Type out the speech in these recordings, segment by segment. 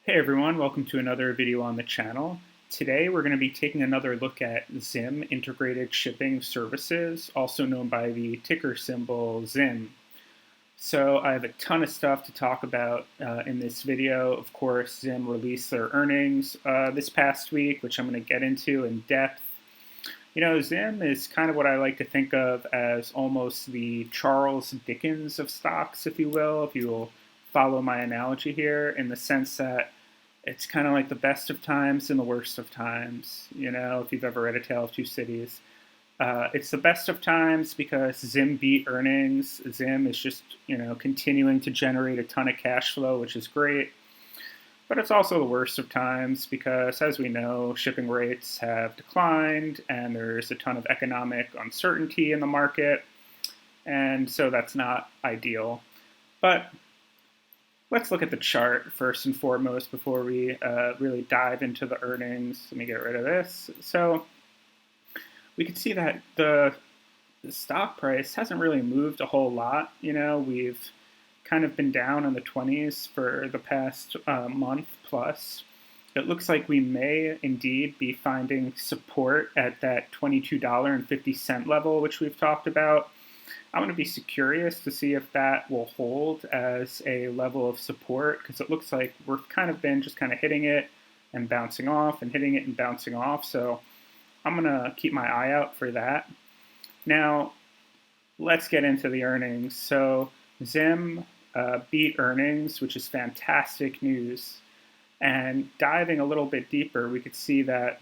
Hey everyone, welcome to another video on the channel. Today we're going to be taking another look at ZIM Integrated Shipping Services, also known by the ticker symbol ZIM. So I have a ton of stuff to talk about in this video. Of course, ZIM released their earnings this past week, which I'm going to get into in depth. You know, ZIM is kind of what I like to think of as almost the Charles Dickens of stocks, if you will follow my analogy here, in the sense that it's kind of like the best of times and the worst of times. You know, if you've ever read A Tale of Two Cities. It's the best of times because ZIM beat earnings. ZIM is just, continuing to generate a ton of cash flow, which is great. But it's also the worst of times because, as we know, shipping rates have declined and there's a ton of economic uncertainty in the market. And so that's not ideal. But let's look at the chart first and foremost before we really dive into the earnings. Let me get rid of this. So we can see that the stock price hasn't really moved a whole lot. You know, we've kind of been down in the 20s for the past month plus. It looks like we may indeed be finding support at that $22.50 level, which we've talked about. I'm going to be curious to see if that will hold as a level of support, because it looks like we've kind of been just kind of hitting it and bouncing off and hitting it and bouncing off. So I'm going to keep my eye out for that. Now, let's get into the earnings. So ZIM beat earnings, which is fantastic news. And diving a little bit deeper, we could see that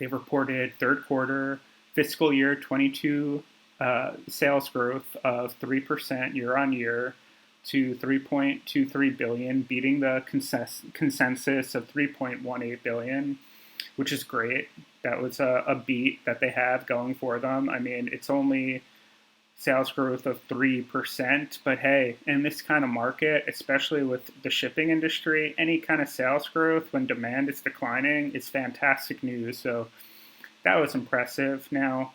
they reported third quarter fiscal year 22 sales growth of 3% year on year to 3.23 billion, beating the consensus of 3.18 billion, which is great. That was a beat that they have going for them. I mean, it's only sales growth of 3%, but hey, in this kind of market, especially with the shipping industry, any kind of sales growth when demand is declining is fantastic news. So that was impressive. Now,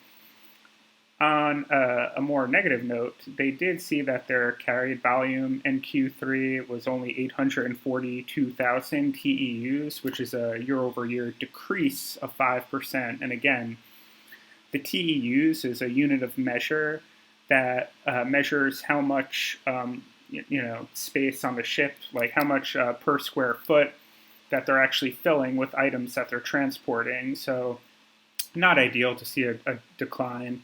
on a more negative note, they did see that their carried volume in Q3 was only 842,000 TEUs, which is a year-over-year decrease of 5%. And again, the TEUs is a unit of measure that measures how much space on the ship, like how much per square foot that they're actually filling with items that they're transporting. So not ideal to see a decline.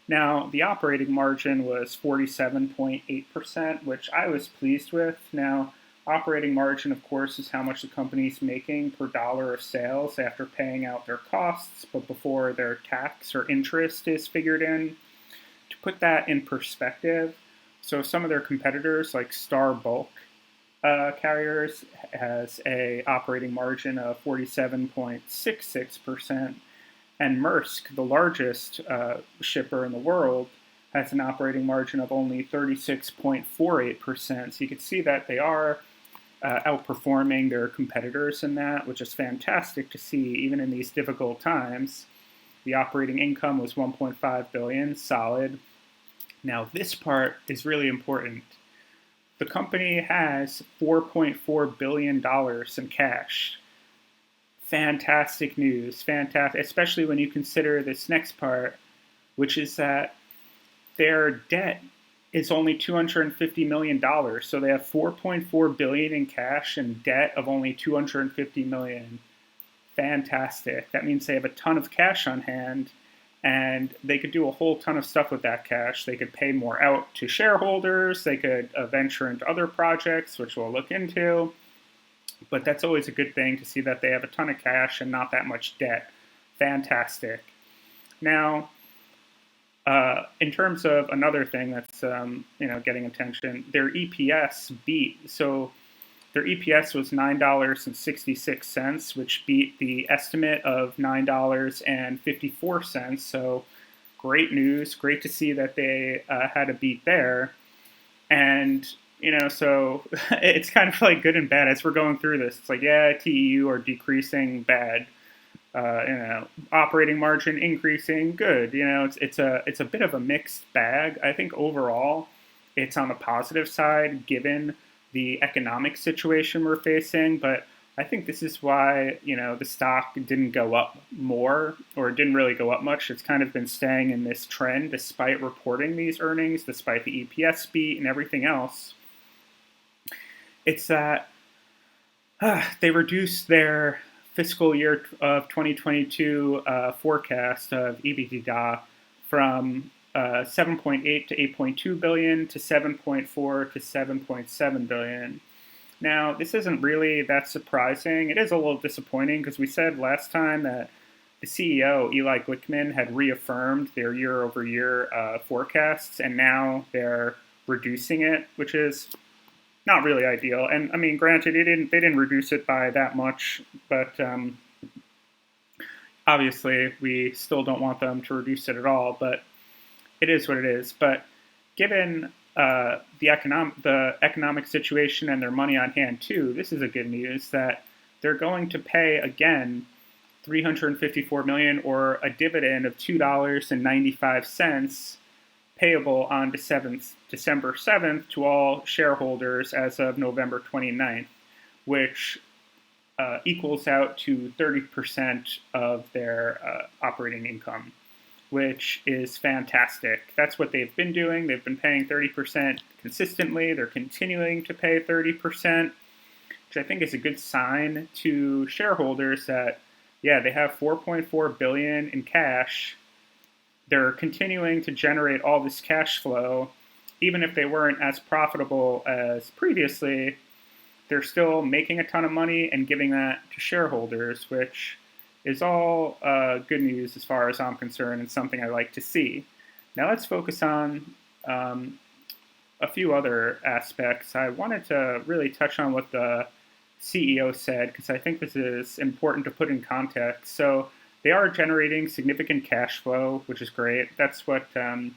Now, the operating margin was 47.8%, which I was pleased with. Now, operating margin, of course, is how much the company's making per dollar of sales after paying out their costs, but before their tax or interest is figured in. To put that in perspective, so some of their competitors, like Star Bulk Carriers, has a operating margin of 47.66%. And Maersk, the largest shipper in the world, has an operating margin of only 36.48%. So you can see that they are outperforming their competitors in that, which is fantastic to see even in these difficult times. The operating income was 1.5 billion, solid. Now this part is really important. The company has $4.4 billion in cash. Fantastic news, fantastic, especially when you consider this next part, which is that their debt is only $250 million. So they have $4.4 billion in cash and debt of only $250 million. Fantastic. That means they have a ton of cash on hand, and they could do a whole ton of stuff with that cash. They could pay more out to shareholders. They could venture into other projects, which we'll look into. But that's always a good thing to see that they have a ton of cash and not that much debt. Fantastic. Now, in terms of another thing that's getting attention, their EPS beat. So their EPS was $9.66, which beat the estimate of $9.54. So great news. Great to see that they had a beat there. And so it's kind of like good and bad as we're going through this. It's like, yeah, TEU are decreasing, bad. Operating margin increasing, good. It's a bit of a mixed bag. I think overall, it's on the positive side given the economic situation we're facing, but I think this is why, the stock didn't go up more, or it didn't really go up much. It's kind of been staying in this trend despite reporting these earnings, despite the EPS beat and everything else. It's that they reduced their fiscal year of 2022 forecast of EBITDA from 7.8 to 8.2 billion to 7.4 to 7.7 billion. Now, this isn't really that surprising. It is a little disappointing because we said last time that the CEO, Eli Glickman, had reaffirmed their year-over-year forecasts, and now they're reducing it, which is not really ideal. And I mean, granted, they didn't reduce it by that much, but obviously we still don't want them to reduce it at all. But it is what it is. But given the economic situation and their money on hand too, this is a good news that they're going to pay again $354 million, or a dividend of $2.95, payable on December 7th to all shareholders as of November 29th, which equals out to 30% of their operating income, which is fantastic. That's what they've been doing. They've been paying 30% consistently. They're continuing to pay 30%, which I think is a good sign to shareholders that, yeah, they have $4.4 billion in cash. They're continuing to generate all this cash flow. Even if they weren't as profitable as previously, they're still making a ton of money and giving that to shareholders, which is all good news as far as I'm concerned, and something I like to see. Now let's focus on a few other aspects. I wanted to really touch on what the CEO said, because I think this is important to put in context. So they are generating significant cash flow, which is great. That's what I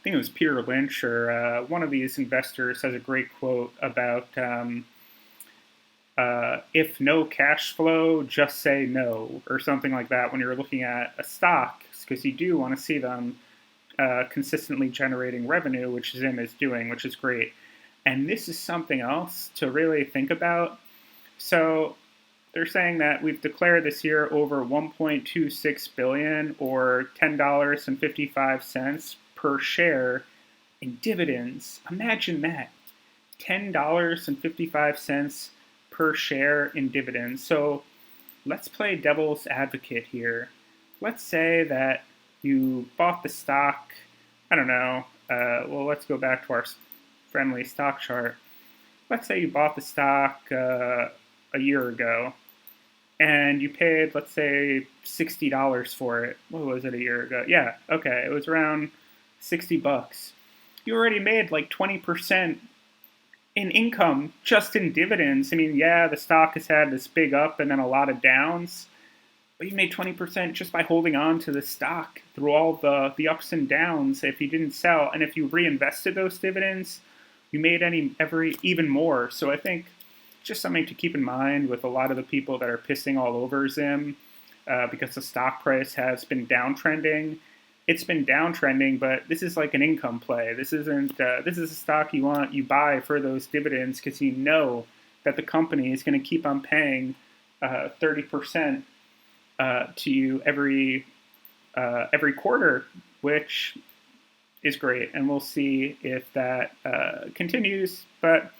think it was Peter Lynch or one of these investors has a great quote about if no cash flow, just say no, or something like that when you're looking at a stock, because you do want to see them consistently generating revenue, which Zim is doing, which is great. And this is something else to really think about. So they're saying that we've declared this year over $1.26 billion, or $10.55 per share in dividends. Imagine that, $10.55 per share in dividends. So let's play devil's advocate here. Let's say that you bought the stock, I don't know, well, let's go back to our friendly stock chart. Let's say you bought the stock a year ago, and you paid, let's say, $60 for it. What was it a year ago? Yeah, okay, it was around $60. You already made like 20% in income just in dividends. I mean, yeah, the stock has had this big up and then a lot of downs, but you made 20% just by holding on to the stock through all the ups and downs if you didn't sell. And if you reinvested those dividends, you made even more. So I think just something to keep in mind with a lot of the people that are pissing all over Zim because the stock price has been downtrending. It's been downtrending, but this is like an income play. This isn't. This is a stock you buy for those dividends because you know that the company is going to keep on paying 30% to you every quarter, which is great, and we'll see if that continues. But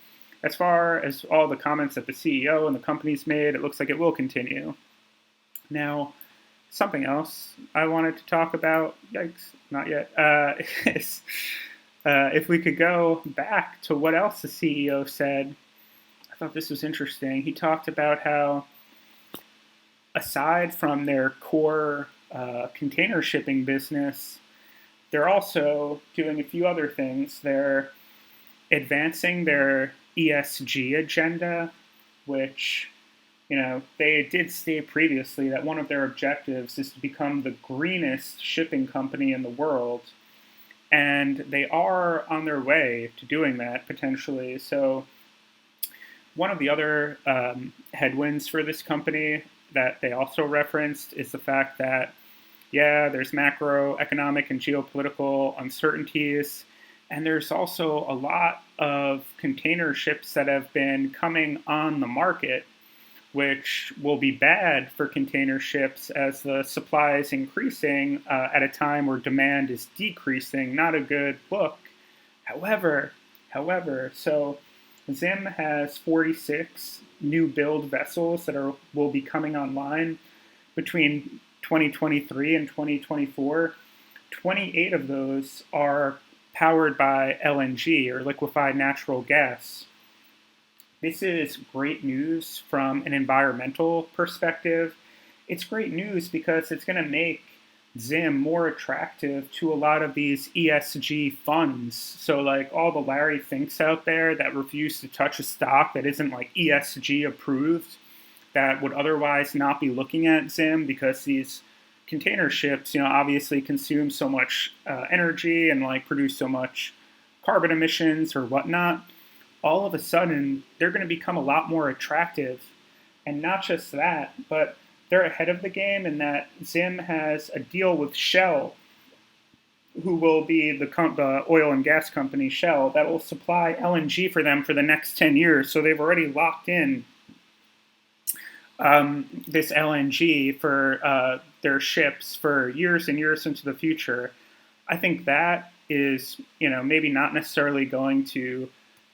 as far as all the comments that the CEO and the company's made, it looks like it will continue. Now, something else I wanted to talk about, yikes, not yet, is if we could go back to what else the CEO said. I thought this was interesting. He talked about how, aside from their core container shipping business, they're also doing a few other things. They're advancing their ESG agenda, which, they did state previously that one of their objectives is to become the greenest shipping company in the world. And they are on their way to doing that, potentially. So one of the other headwinds for this company that they also referenced is the fact that, yeah, there's macroeconomic and geopolitical uncertainties. And there's also a lot of container ships that have been coming on the market, which will be bad for container ships as the supply is increasing at a time where demand is decreasing. Not a good look. However, so Zim has 46 new build vessels that will be coming online between 2023 and 2024. 28 of those are powered by LNG, or liquefied natural gas. This is great news from an environmental perspective. It's great news because it's going to make Zim more attractive to a lot of these ESG funds. So like all the Larry Finks out there that refuse to touch a stock that isn't like ESG approved, that would otherwise not be looking at Zim because these container ships, obviously consume so much energy and like produce so much carbon emissions or whatnot. All of a sudden, they're going to become a lot more attractive. And not just that, but they're ahead of the game in that Zim has a deal with Shell, who will be the oil and gas company Shell, that will supply LNG for them for the next 10 years. So they've already locked in this LNG for their ships for years and years into the future. I think that is, maybe not necessarily going to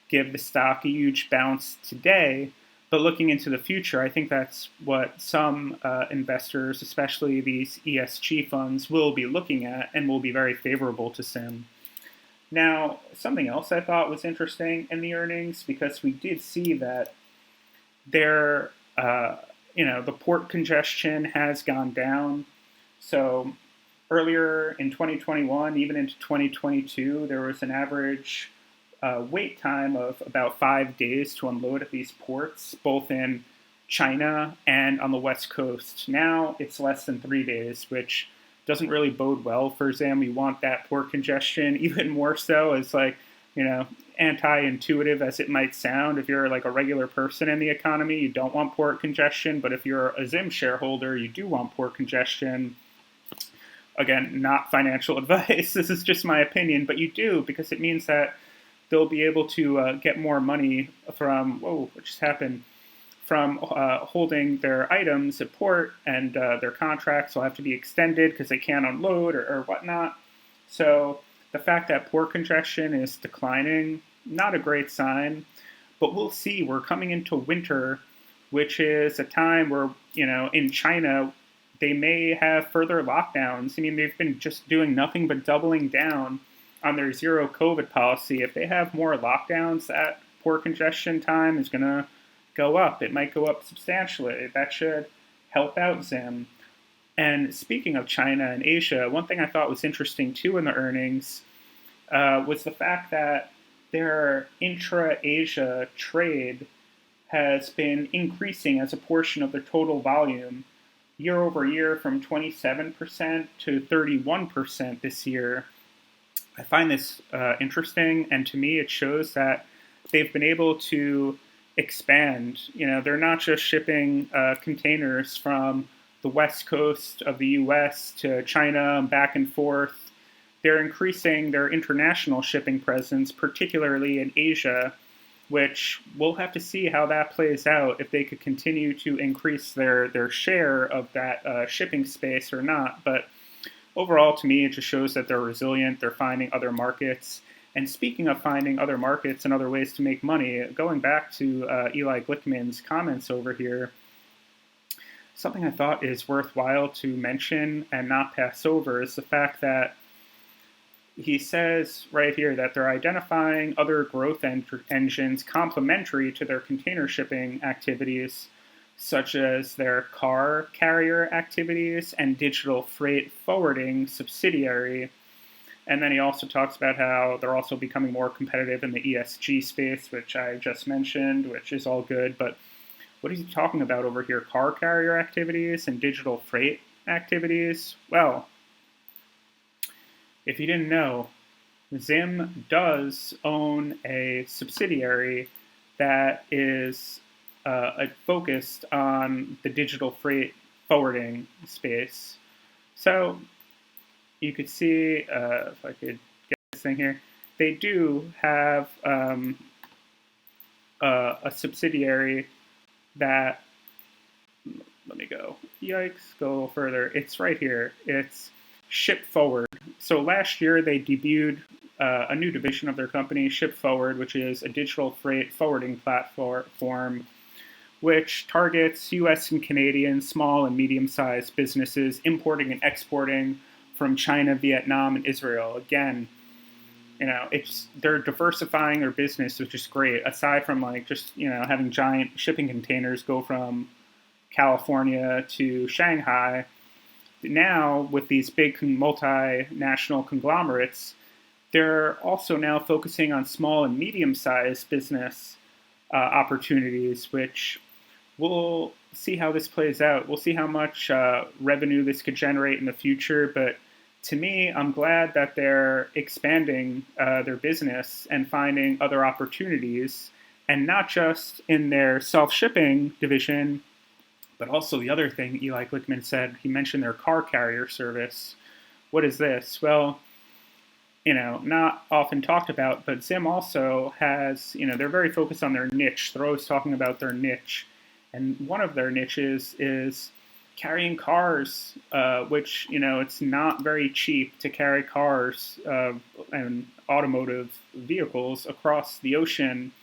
give the stock a huge bounce today, but looking into the future, I think that's what some investors, especially these ESG funds, will be looking at and will be very favorable to Zim. Now, something else I thought was interesting in the earnings, because we did see that their the port congestion has gone down. So earlier in 2021, even into 2022, there was an average wait time of about 5 days to unload at these ports, both in China and on the West Coast. Now it's less than 3 days, which doesn't really bode well for Zim. We want that port congestion even more so, as like, anti-intuitive as it might sound. If you're like a regular person in the economy, you don't want port congestion, but if you're a Zim shareholder, you do want port congestion. Again, not financial advice, this is just my opinion, but you do, because it means that they'll be able to get more money from, what just happened, from holding their items at port, and their contracts will have to be extended because they can't unload or whatnot. So the fact that port congestion is declining, not a great sign, but we'll see. We're coming into winter, which is a time where, in China, they may have further lockdowns. I mean, they've been just doing nothing but doubling down on their zero COVID policy. If they have more lockdowns, that port congestion time is going to go up. It might go up substantially. That should help out Zim. And speaking of China and Asia, one thing I thought was interesting too in the earnings was the fact that their intra-Asia trade has been increasing as a portion of their total volume year over year from 27% to 31% this year. I find this interesting, and to me it shows that they've been able to expand. They're not just shipping containers from the west coast of the US to China and back and forth. They're increasing their international shipping presence, particularly in Asia, which we'll have to see how that plays out, if they could continue to increase their share of that shipping space or not. But overall, to me, it just shows that they're resilient, they're finding other markets. And speaking of finding other markets and other ways to make money, going back to Eli Glickman's comments over here, something I thought is worthwhile to mention and not pass over is the fact that he says right here that they're identifying other growth engines complementary to their container shipping activities, such as their car carrier activities and digital freight forwarding subsidiary. And then he also talks about how they're also becoming more competitive in the ESG space, which I just mentioned, which is all good. But what is he talking about over here? Car carrier activities and digital freight activities? Well, if you didn't know, Zim does own a subsidiary that is focused on the digital freight forwarding space. So you could see, if I could get this thing here, they do have a subsidiary that, let me go, yikes, go a little further. It's right here. It's Ship Forward. So last year they debuted a new division of their company, Ship Forward, which is a digital freight forwarding platform which targets U.S. and Canadian small and medium-sized businesses importing and exporting from China, Vietnam, and Israel. Again, they're diversifying their business, which is great. Aside from like just having giant shipping containers go from California to Shanghai, now with these big multinational conglomerates, they're also now focusing on small and medium-sized business opportunities, which we'll see how this plays out. We'll see how much revenue this could generate in the future. But to me, I'm glad that they're expanding their business and finding other opportunities, and not just in their self-shipping division, but also the other thing Eli Glickman said. He mentioned their car carrier service. What is this? Well, not often talked about, but Zim also has, they're very focused on their niche. They're always talking about their niche. And one of their niches is carrying cars, which, it's not very cheap to carry cars and automotive vehicles across the ocean.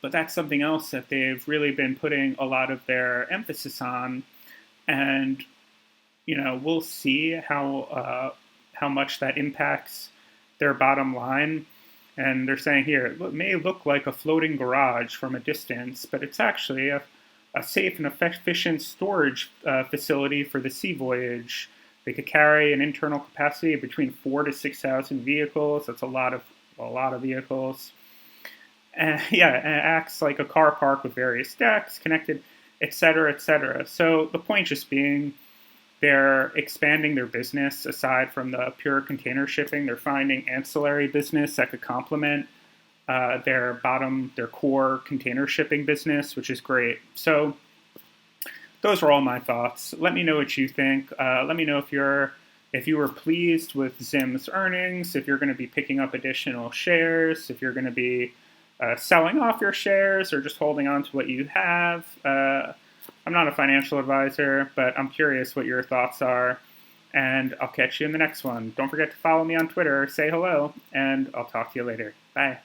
But that's something else that they've really been putting a lot of their emphasis on. And, we'll see how much that impacts their bottom line. And they're saying here, it may look like a floating garage from a distance, but it's actually a safe and efficient storage facility for the sea voyage. They could carry an internal capacity of between 4,000 to 6,000 vehicles. That's a lot of vehicles. And it acts like a car park with various decks connected, etc., etc. So the point just being, they're expanding their business aside from the pure container shipping. They're finding ancillary business that could complement their core container shipping business, which is great. So those are all my thoughts. Let me know what you think. Let me know if you were pleased with Zim's earnings, if you're going to be picking up additional shares, if you're going to be selling off your shares or just holding on to what you have. I'm not a financial advisor, but I'm curious what your thoughts are, and I'll catch you in the next one. Don't forget to follow me on Twitter, say hello, and I'll talk to you later. Bye.